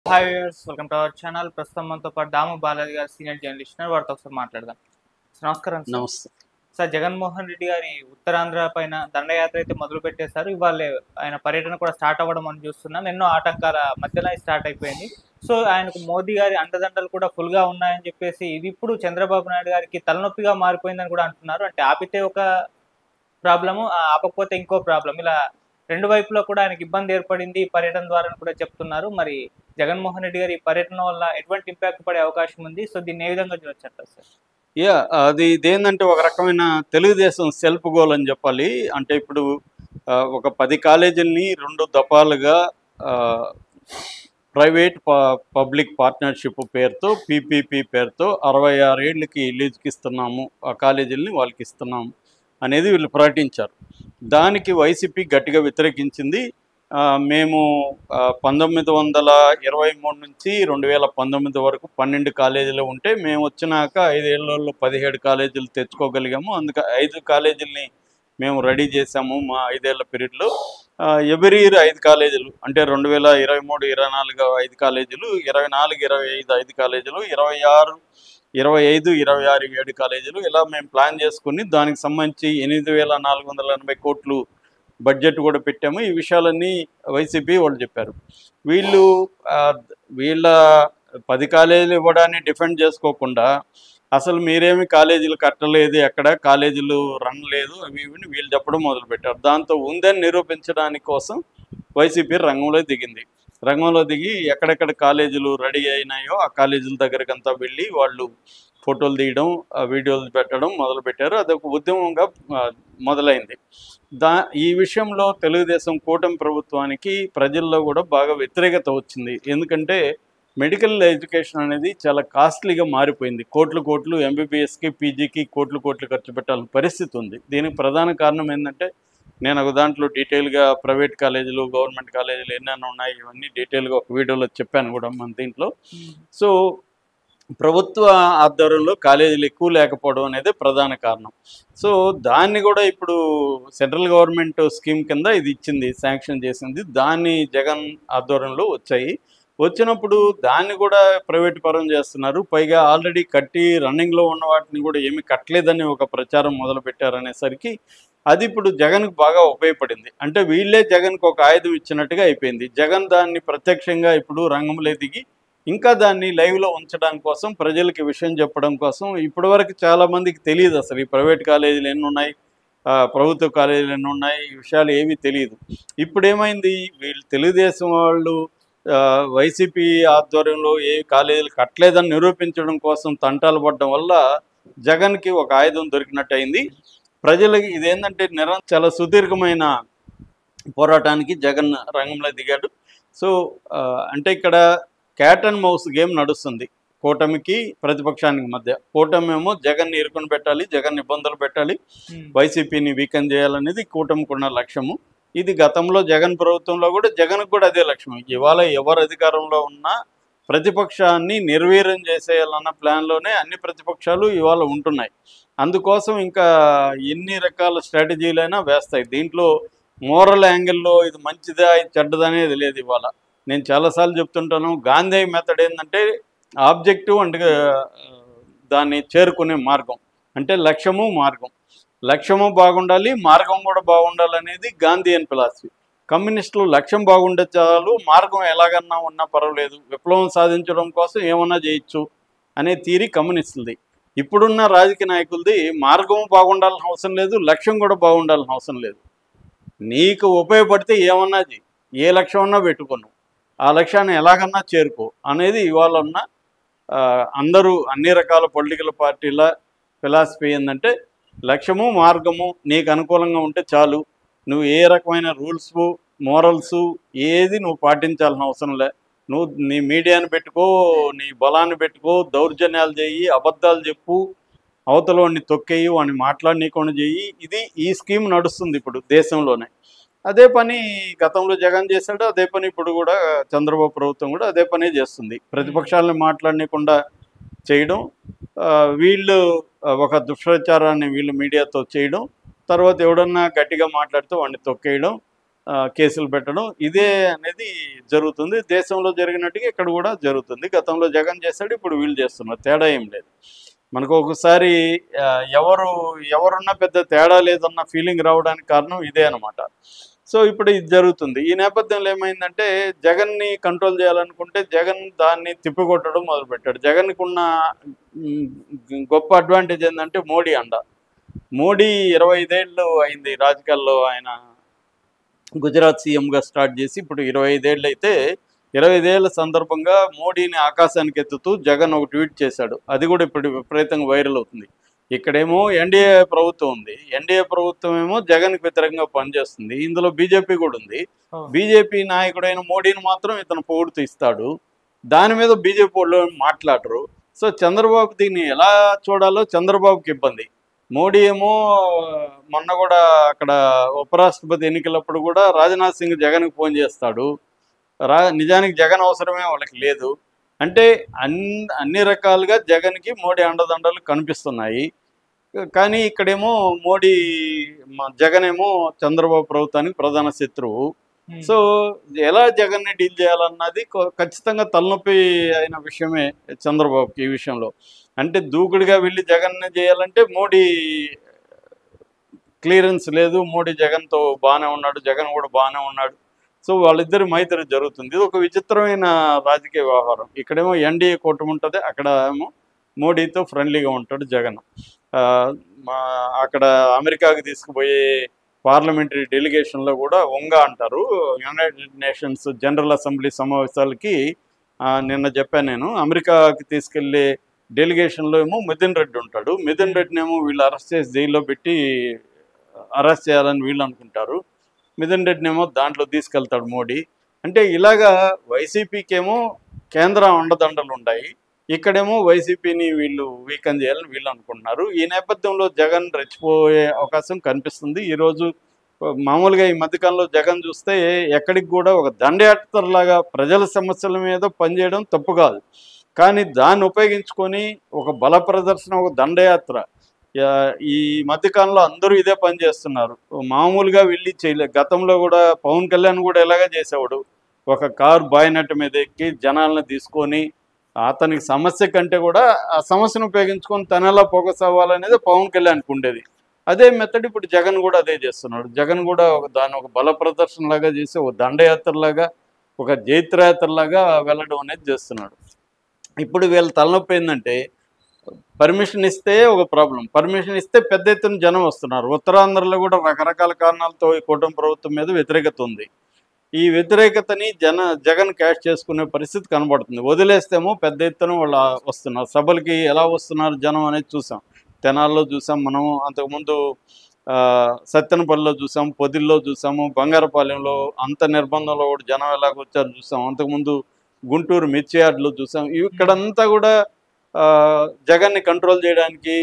Hi viewers, welcome to our channel. ప్రస్తుతం మనతో పాటు దాము బాలాజీ గారు సీనియర్ జర్నలిస్ట్ ఉన్నారు. వారితో ఒకసారి మాట్లాడదాం. నమస్కారం సార్. నమస్తే. సార్, జగన్మోహన్ రెడ్డి గారి ఉత్తరాంధ్ర పైన దండయాత్ర అయితే మొదలు పెట్టేశారు. ఇవాళ ఆయన పర్యటన కూడా స్టార్ట్ అవ్వడం మనం చూస్తున్నాం. ఎన్నో ఆటంకాల మధ్యలో స్టార్ట్ అయిపోయింది. సో ఆయనకు మోదీ గారి అండదండలు కూడా ఫుల్గా ఉన్నాయని చెప్పేసి ఇది ఇప్పుడు చంద్రబాబు నాయుడు గారికి తలనొప్పిగా మారిపోయిందని కూడా అంటున్నారు. అంటే ఆపితే ఒక ప్రాబ్లము, ఆపకపోతే ఇంకో ప్రాబ్లం, ఇలా రెండు వైపులో కూడా ఆయనకి ఇబ్బంది ఏర్పడింది ఈ పర్యటన ద్వారా కూడా చెప్తున్నారు. మరి జగన్మోహన్ రెడ్డి గారి ఈ పర్యటన వల్ల ఎటువంటి ఇంపాక్ట్ పడే అవకాశం ఉంది? సో దీన్ని ఏ విధంగా చూడొచ్చంటారు సార్? అది ఇదేంటంటే ఒక రకమైన తెలుగుదేశం సెల్ఫ్ గోల్ అని చెప్పాలి. అంటే ఇప్పుడు ఒక 10 కాలేజీలని 2 దఫాలుగా ప్రైవేట్ పబ్లిక్ పార్ట్నర్షిప్ పేరుతో పీపీపీ పేరుతో 66 ఏళ్ళకి లీజుకి ఇస్తున్నాము, ఆ కాలేజీలని వాళ్ళకి ఇస్తున్నాము అనేది వీళ్ళు ప్రకటించారు. దానికి వైసీపీ గట్టిగా వ్యతిరేకించింది. మేము 1923 నుంచి 2019 వరకు 12 కాలేజీలు ఉంటే మేము వచ్చినాక 5 ఏళ్లలో 17 కాలేజీలు తెచ్చుకోగలిగాము. అందుకే 5 కాలేజీలని మేము రెడీ చేసాము మా 5 ఏళ్ల పీరియడ్లో. ఎవ్రీ ఇయర్ 5 కాలేజీలు అంటే 2023, 24 5 కాలేజీలు, 24, 25 5 కాలేజీలు, 26, 25, 26 7 కాలేజీలు, ఇలా మేము ప్లాన్ చేసుకుని దానికి సంబంధించి 8,480 కోట్లు బడ్జెట్ కూడా పెట్టాము. ఈ విషయాలన్నీ వైసీపీ వాళ్ళు చెప్పారు. వీళ్ళు వీళ్ళ 10 కాలేజీలు ఇవ్వడాన్ని డిఫెండ్ చేసుకోకుండా అసలు మీరేమి కాలేజీలు కట్టలేదు, ఎక్కడ కాలేజీలు రన్ లేదు, అవి ఇవి వీళ్ళు చెప్పడం మొదలుపెట్టారు. దాంతో ఉందని నిరూపించడానికి కోసం వైసీపీ రంగంలో దిగి ఎక్కడెక్కడ కాలేజీలు రెడీ అయినాయో ఆ కాలేజీల దగ్గరకంతా వెళ్ళి వాళ్ళు ఫోటోలు తీయడం, వీడియోలు పెట్టడం మొదలుపెట్టారు. అదొక ఉద్యమంగా మొదలైంది. ఈ విషయంలో తెలుగుదేశం కూటమి ప్రభుత్వానికి ప్రజల్లో కూడా బాగా వ్యతిరేకత వచ్చింది. ఎందుకంటే మెడికల్ ఎడ్యుకేషన్ అనేది చాలా కాస్ట్లీగా మారిపోయింది. కోట్లు ఎంబీబీఎస్కి పీజీకి కోట్లు ఖర్చు పెట్టాల్సిన పరిస్థితి ఉంది. దీనికి ప్రధాన కారణం ఏంటంటే నేను ఒక దాంట్లో డీటెయిల్గా ప్రైవేట్ కాలేజీలు గవర్నమెంట్ కాలేజీలు ఎన్నెన్న ఉన్నాయి ఇవన్నీ డీటెయిల్గా ఒక వీడియోలో చెప్పాను కూడా మన దీంట్లో. సో ప్రభుత్వ ఆధ్వర్యంలో కాలేజీలు ఎక్కువ లేకపోవడం అనేది ప్రధాన కారణం. సో దాన్ని కూడా ఇప్పుడు సెంట్రల్ గవర్నమెంట్ స్కీమ్ కింద ఇది ఇచ్చింది, శాంక్షన్ చేసింది. దాన్ని జగన్ ఆధ్వర్యంలో వచ్చినప్పుడు దాన్ని కూడా ప్రైవేట్ పరం చేస్తున్నారు. పైగా ఆల్రెడీ కట్టి రన్నింగ్లో ఉన్న వాటిని కూడా ఏమీ కట్టలేదని ఒక ప్రచారం మొదలు పెట్టారనేసరికి అది ఇప్పుడు జగన్కు బాగా ఉపయోగపడింది. అంటే వీళ్ళే జగన్కు ఒక ఆయుధం ఇచ్చినట్టుగా అయిపోయింది. జగన్ దాన్ని ప్రత్యక్షంగా ఇప్పుడు రంగంలో దిగి ఇంకా దాన్ని లైవ్లో ఉంచడం కోసం, ప్రజలకి విషయం చెప్పడం కోసం. ఇప్పటివరకు చాలామందికి తెలియదు అసలు ఈ ప్రైవేట్ కాలేజీలు ఎన్ని ఉన్నాయి, ప్రభుత్వ కాలేజీలు ఎన్ని ఉన్నాయి, ఈ విషయాలు ఏమీ తెలియదు. ఇప్పుడు ఏమైంది, వీళ్ళు తెలుగుదేశం వాళ్ళు వైసీపీ ఆధ్వర్యంలో ఏ కాలేజీలు కట్టలేదని నిరూపించడం కోసం తంటాలు పడడం వల్ల జగన్కి ఒక ఆయుధం దొరికినట్టు అయింది. ప్రజలకి ఇదేంటంటే చాలా సుదీర్ఘమైన పోరాటానికి జగన్ రంగంలో దిగాడు. సో అంటే ఇక్కడ క్యాట్ అండ్ మౌస్ గేమ్ నడుస్తుంది కూటమికి ప్రతిపక్షానికి మధ్య. కూటమి ఏమో జగన్ని ఇరుకుని పెట్టాలి, జగన్ ఇబ్బందులు పెట్టాలి, వైసీపీని వీకెన్ చేయాలనేది కూటమికి ఉన్న లక్ష్యము. ఇది గతంలో జగన్ ప్రభుత్వంలో కూడా జగన్కు కూడా అదే లక్ష్యం. ఇవాళ ఎవరు అధికారంలో ఉన్నా ప్రతిపక్షాన్ని నిర్వీర్యం చేసేయాలన్న ప్లాన్లోనే అన్ని ప్రతిపక్షాలు ఇవాళ ఉంటున్నాయి. అందుకోసం ఇంకా ఎన్ని రకాల స్ట్రాటజీలైనా వేస్తాయి. దీంట్లో మోరల్ యాంగిల్లో ఇది మంచిదా ఇది చెడ్డదనేది లేదు. ఇవాళ నేను చాలాసార్లు చెప్తుంటాను, గాంధీ మెథడ్ ఏంటంటే ఆబ్జెక్టివ్ అండ్ దాన్ని చేరుకునే మార్గం, అంటే లక్ష్యము మార్గం. లక్ష్యము బాగుండాలి, మార్గం కూడా బాగుండాలనేది గాంధీయన్ ఫిలాసఫీ. కమ్యూనిస్టులు లక్ష్యం బాగుండే చాలు, మార్గం ఎలాగన్నా ఉన్నా పర్వాలేదు, విప్లవం సాధించడం కోసం ఏమన్నా చేయొచ్చు అనే థియరీ కమ్యూనిస్టులది. ఇప్పుడున్న రాజకీయ నాయకులది మార్గం బాగుండాల్సిన అవసరం లేదు, లక్ష్యం కూడా బాగుండాల్సిన అవసరం లేదు. నీకు ఉపయోగపడితే ఏమన్నా చేయి, ఏ లక్ష్యం అన్నా పెట్టుకోను, ఆ లక్ష్యాన్ని ఎలాగన్నా చేరుకో అనేది ఇవాళ ఉన్న అందరూ అన్ని రకాల పొలిటికల్ పార్టీల ఫిలాసఫీ ఏంటంటే లక్ష్యము మార్గము నీకు అనుకూలంగా ఉంటే చాలు, నువ్వు ఏ రకమైన రూల్స్ మోరల్స్ ఏది నువ్వు పాటించాల్సిన అవసరం లే. నువ్వు నీ మీడియాని పెట్టుకో, నీ బలాన్ని పెట్టుకో, దౌర్జన్యాలు చెయ్యి, అబద్ధాలు చెప్పు, అవతల వాడిని తొక్కేయి, వాడిని మాట్లాడనీకుండా చెయ్యి. ఇది ఈ స్కీమ్ నడుస్తుంది ఇప్పుడు దేశంలోనే. అదే పని గతంలో జగన్ చేశాడు, అదే పని ఇప్పుడు కూడా చంద్రబాబు ప్రభుత్వం కూడా అదే పనే చేస్తుంది. ప్రతిపక్షాలను మాట్లాడనీయకుండా చేయడం, వీళ్ళు ఒక దుష్ప్రచారాన్ని వీళ్ళు మీడియాతో చేయడం, తర్వాత ఎవడన్నా గట్టిగా మాట్లాడితే వాడిని తొక్కేయడం, కేసులు పెట్టడం ఇదే అనేది జరుగుతుంది. దేశంలో జరిగినట్టుగా ఇక్కడ కూడా జరుగుతుంది. గతంలో జగన్ చేశాడు, ఇప్పుడు వీళ్ళు చేస్తున్నారు. తేడా ఏం లేదు. మనకు ఒకసారి ఎవరున్నా పెద్ద తేడా లేదన్న ఫీలింగ్ రావడానికి కారణం ఇదే అనమాట. సో ఇప్పుడు ఇది జరుగుతుంది. ఈ నేపథ్యంలో ఏమైందంటే జగన్ని కంట్రోల్ చేయాలనుకుంటే జగన్ దాన్ని తిప్పికొట్టడం మొదలుపెట్టాడు. జగన్కి ఉన్న గొప్ప అడ్వాంటేజ్ ఏంటంటే మోడీ అండ. మోడీ 25 ఏళ్ళు అయింది రాజకీయాల్లో. ఆయన గుజరాత్ సీఎంగా స్టార్ట్ చేసి ఇప్పుడు 25 ఏళ్ళు అయితే 25 ఏళ్ళ సందర్భంగా మోడీని ఆకాశానికి ఎత్తుతూ జగన్ ఒక ట్వీట్ చేశాడు. అది కూడా ఇప్పుడు విపరీతంగా వైరల్ అవుతుంది. ఇక్కడేమో ఎన్డీఏ ప్రభుత్వం ఉంది. ఎన్డీఏ ప్రభుత్వం ఏమో జగన్కి వ్యతిరేకంగా పనిచేస్తుంది. ఇందులో బీజేపీ కూడా ఉంది. బీజేపీ నాయకుడైన మోడీని మాత్రం ఇతను పొగుడుతూ ఇస్తాడు. దాని మీద బీజేపీ వాళ్ళు మాట్లాడరు. సో చంద్రబాబు దీన్ని ఎలా చూడాలో చంద్రబాబుకి ఇబ్బంది. మోడీ ఏమో మొన్న కూడా అక్కడ ఉపరాష్ట్రపతి ఎన్నికలప్పుడు కూడా రాజ్నాథ్ సింగ్ జగన్కి ఫోన్ చేస్తాడు. నిజానికి జగన్ అవసరమే వాళ్ళకి లేదు. అంటే అన్ని రకాలుగా జగన్కి మోడీ అండదండలు కనిపిస్తున్నాయి. కానీ ఇక్కడేమో జగన్ ఏమో చంద్రబాబు ప్రభుత్వానికి ప్రధాన శత్రువు. సో ఎలా జగన్ని డీల్ చేయాలన్నది ఖచ్చితంగా తలనొప్పి అయిన విషయమే చంద్రబాబుకి ఈ విషయంలో. అంటే దూకుడుగా వెళ్ళి జగన్ని చేయాలంటే మోడీ క్లియరెన్స్ లేదు. మోడీ జగన్తో బాగానే ఉన్నాడు, జగన్ కూడా బాగానే ఉన్నాడు. సో వాళ్ళిద్దరి మైత్రి జరుగుతుంది. ఇది ఒక విచిత్రమైన రాజకీయ వ్యవహారం. ఇక్కడేమో ఎన్డీఏ కూటమి ఉంటుంది, అక్కడ ఏమో మోడీతో ఫ్రెండ్లీగా ఉంటాడు జగన్. అక్కడ అమెరికాకి తీసుకుపోయే పార్లమెంటరీ డెలిగేషన్లో కూడా వంగా అంటారు. యునైటెడ్ నేషన్స్ జనరల్ అసెంబ్లీ సమావేశాలకి నిన్న చెప్పాను నేను. అమెరికాకి తీసుకెళ్లే డెలిగేషన్లో ఏమో మిథున్ రెడ్డి ఉంటాడు. మిథున్ రెడ్డిని ఏమో వీళ్ళు అరెస్ట్ చేసి జైల్లో పెట్టి అరెస్ట్ చేయాలని వీళ్ళు అనుకుంటారు. మిథున్ రెడ్డిని ఏమో దాంట్లో తీసుకెళ్తాడు మోడీ. అంటే ఇలాగా వైసీపీకి ఏమో కేంద్ర అండదండలు ఉన్నాయి, ఇక్కడేమో వైసీపీని వీళ్ళు వీకన్ చేయాలని వీళ్ళు అనుకుంటున్నారు. ఈ నేపథ్యంలో జగన్ రెచ్చిపోయే అవకాశం కనిపిస్తుంది. ఈరోజు మామూలుగా ఈ మధ్యకాలంలో జగన్ చూస్తే ఎక్కడికి కూడా ఒక దండయాత్రలాగా ప్రజల సమస్యల మీద పనిచేయడం తప్పు కాదు, కానీ దాన్ని ఉపయోగించుకొని ఒక బల ప్రదర్శన, ఒక దండయాత్ర ఈ మధ్యకాలంలో అందరూ ఇదే పని చేస్తున్నారు. మామూలుగా వెళ్ళి చేయలేదు. గతంలో కూడా పవన్ కళ్యాణ్ కూడా ఎలాగే చేసేవాడు. ఒక కారు బాయినట్టు మీద ఎక్కి జనాలను తీసుకొని అతనికి సమస్య కంటే కూడా ఆ సమస్యను ఉపయోగించుకొని తనలా ఫోకస్ అవ్వాలనేది పవన్ కళ్యాణ్కి ఉండేది. అదే మెథడ్ ఇప్పుడు జగన్ కూడా అదే చేస్తున్నాడు. జగన్ కూడా దాన్ని ఒక బల ప్రదర్శనలాగా చేసి ఒక దండయాత్రలాగా, ఒక జైత్రయాత్రలాగా వెళ్ళడం అనేది చేస్తున్నాడు. ఇప్పుడు వీళ్ళ తలనొప్పి ఏంటంటే పర్మిషన్ ఇస్తే ఒక ప్రాబ్లం, పర్మిషన్ ఇస్తే పెద్ద ఎత్తున జనం వస్తున్నారు. ఉత్తరాంధ్రలో కూడా రకరకాల కారణాలతో ఈ కూటమి ప్రభుత్వం మీద వ్యతిరేకత ఉంది. ఈ వ్యతిరేకతని జగన్ క్యాష్ చేసుకునే పరిస్థితి కనబడుతుంది. వదిలేస్తేమో పెద్ద ఎత్తున వాళ్ళు వస్తున్నారు. సభలకి ఎలా వస్తున్నారు జనం అనేది చూసాం. తెనాల్లో చూసాం మనం, అంతకుముందు సత్తెనపల్లిలో చూసాం, పొదిల్లో చూసాము, బంగారపాలెంలో అంత నిర్బంధంలో కూడా జనం ఎలాగ వచ్చారు చూసాం. అంతకుముందు గుంటూరు మిర్చియార్డ్లో చూసాం. ఇక్కడంతా కూడా జగన్ని కంట్రోల్ చేయడానికి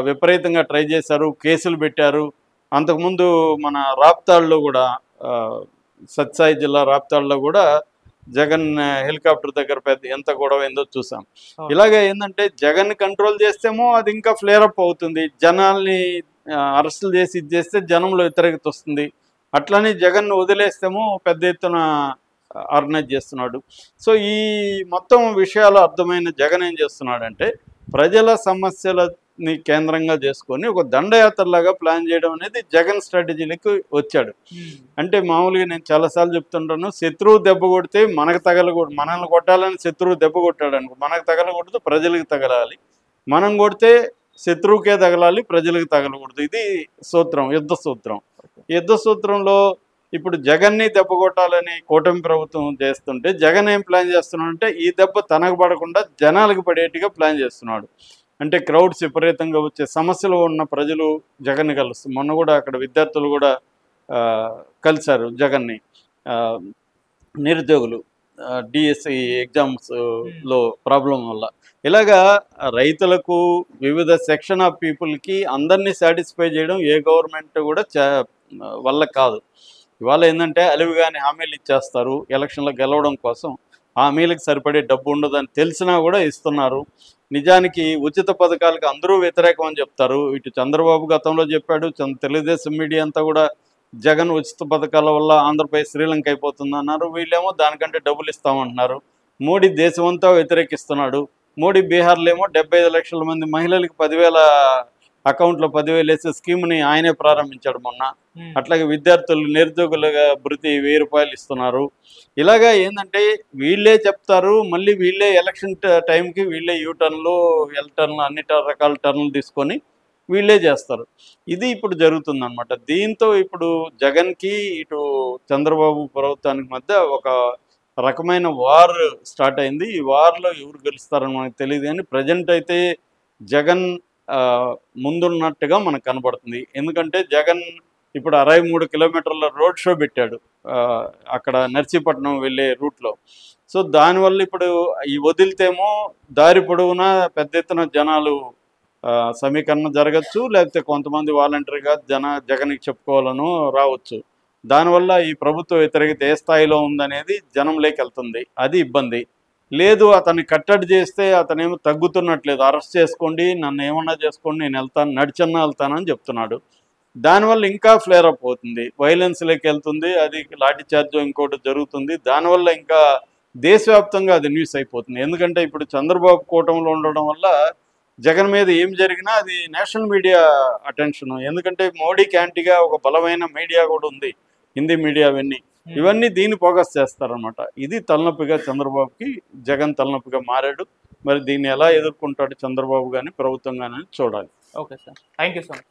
విపరీతంగా ట్రై చేశారు, కేసులు పెట్టారు. అంతకుముందు మన రాప్తాడులో కూడా సత్సాయి జిల్లా రాప్తాడులో కూడా జగన్ హెలికాప్టర్ దగ్గర ఎంత గొడవ ఏందో చూసాం. ఇలాగే ఏంటంటే జగన్ కంట్రోల్ చేస్తేమో అది ఇంకా ఫ్లేరప్ అవుతుంది. జనాల్ని అరెస్టులు చేసి ఇది చేస్తే జనంలో వ్యతిరేకత వస్తుంది. అట్లని జగన్ వదిలేస్తేమో పెద్ద ఎత్తున ఆర్గనైజ్ చేస్తున్నాడు. సో ఈ మొత్తం విషయాలు అర్థమైన జగన్ ఏం చేస్తున్నాడంటే ప్రజల సమస్యలని కేంద్రంగా చేసుకొని ఒక దండయాత్రలాగా ప్లాన్ చేయడం అనేది జగన్ స్ట్రాటజీలకు వచ్చాడు. అంటే మామూలుగా నేను చాలాసార్లు చెప్తుంటాను, శత్రువు దెబ్బ కొడితే మనకు మనల్ని కొట్టాలని శత్రువు దెబ్బ కొట్టాడు అనుకో, మనకు తగలకూడదు, ప్రజలకు తగలాలి. మనం కొడితే శత్రువుకే తగలాలి, ప్రజలకు తగలకూడదు. ఇది సూత్రం, యుద్ధ సూత్రం. యుద్ధ సూత్రంలో ఇప్పుడు జగన్ని దెబ్బ కొట్టాలని కూటమి ప్రభుత్వం చేస్తుంటే జగన్ ఏం ప్లాన్ చేస్తున్నాడంటే ఈ దెబ్బ తనకు పడకుండా జనాలకు పడేట్టుగా ప్లాన్ చేస్తున్నాడు. అంటే క్రౌడ్స్ విపరీతంగా వచ్చే సమస్యలు ఉన్న ప్రజలు జగన్ని కలుస్తారు. మొన్న కూడా అక్కడ విద్యార్థులు కూడా కలిశారు జగన్ని, నిరుద్యోగులు డిఎస్సి ఎగ్జామ్స్లో ప్రాబ్లం వల్ల. ఇలాగా రైతులకు, వివిధ సెక్షన్ ఆఫ్ పీపుల్కి అందరినీ సాటిస్ఫై చేయడం ఏ గవర్నమెంట్ కూడా వల్ల కాదు. ఇవాళ ఏంటంటే అలివిగాని హామీలు ఇచ్చేస్తారు ఎలక్షన్లో గెలవడం కోసం. హామీలకు సరిపడే డబ్బు ఉండదని తెలిసినా కూడా ఇస్తున్నారు. నిజానికి ఉచిత పథకాలకు అందరూ వ్యతిరేకం అని చెప్తారు. ఇటు చంద్రబాబు గతంలో చెప్పాడు, తెలుగుదేశం మీడియా అంతా కూడా జగన్ ఉచిత పథకాల వల్ల ఆంధ్రప్రదేశ్ శ్రీలంక అయిపోతుంది అన్నారు. వీళ్ళేమో దానికంటే డబ్బులు ఇస్తామంటున్నారు. మోడీ దేశమంతా వ్యతిరేకిస్తున్నాడు. మోడీ బీహార్లో ఏమో 75 లక్షల మంది మహిళలకు 10,000 అకౌంట్లో 10,000 వేసే స్కీమ్ని ఆయనే ప్రారంభించాడు మొన్న. అట్లాగే విద్యార్థులు నిరుద్యోగులుగా భృతి 1000 రూపాయలు ఇస్తున్నారు. ఇలాగా ఏంటంటే వీళ్ళే చెప్తారు, మళ్ళీ వీళ్ళే ఎలక్షన్ టైంకి వీళ్ళే యూటర్న్లు, ఎల్ టర్న్లు, అన్ని రకాల టర్న్లు తీసుకొని వీళ్ళే చేస్తారు. ఇది ఇప్పుడు జరుగుతుందన్నమాట. దీంతో ఇప్పుడు జగన్కి ఇటు చంద్రబాబు ప్రభుత్వానికి మధ్య ఒక రకమైన వార్ స్టార్ట్ అయింది. ఈ వార్లో ఎవరు గెలుస్తారని మనకు తెలియదు, కానీ ప్రజెంట్ అయితే జగన్ ముందున్నట్టుగా మనకు కనబడుతుంది. ఎందుకంటే జగన్ ఇప్పుడు 63 కిలోమీటర్ల రోడ్ షో పెట్టాడు అక్కడ నర్సీపట్నం వెళ్ళే రూట్లో. సో దానివల్ల ఇప్పుడు ఈ వదిలితేమో దారి పొడవునా పెద్ద ఎత్తున జనాలు సమీకరణ జరగచ్చు, లేకపోతే కొంతమంది వాలంటరీగా జగన్కి చెప్పుకోవాలను రావచ్చు. దానివల్ల ఈ ప్రభుత్వ వ్యతిరేకత ఏ స్థాయిలో ఉందనేది జనంలోకి వెళ్తుంది. అది ఇబ్బంది. లేదు అతన్ని కట్టడి చేస్తే అతనేమో తగ్గుతున్నట్లేదు, అరెస్ట్ చేసుకోండి, నన్ను ఏమన్నా చేసుకోండి, నేను వెళ్తాను, నడిచన్నా వెళ్తానని చెప్తున్నాడు. దానివల్ల ఇంకా ఫ్లేర్ అప్ అవుతుంది, వైలెన్స్లోకి వెళ్తుంది, అది లాఠీ చార్జ్ ఇంకోటి జరుగుతుంది. దానివల్ల ఇంకా దేశవ్యాప్తంగా అది న్యూస్ అయిపోతుంది. ఎందుకంటే ఇప్పుడు చంద్రబాబు కూటమిలో ఉండడం వల్ల జగన్ మీద ఏం జరిగినా అది నేషనల్ మీడియా అటెన్షన్. ఎందుకంటే మోడీకి యాంటీగా ఒక బలమైన మీడియా కూడా ఉంది, హిందీ మీడియా, ఇవన్నీ దీన్ని ఫోకస్ చేస్తారనమాట. ఇది తలనొప్పిగా చంద్రబాబుకి, జగన్ తలనొప్పిగా మారాడు. మరి దీన్ని ఎలా ఎదుర్కొంటాడు చంద్రబాబు కానీ ప్రభుత్వం కానీ చూడాలి. Okay sir, thank you so much.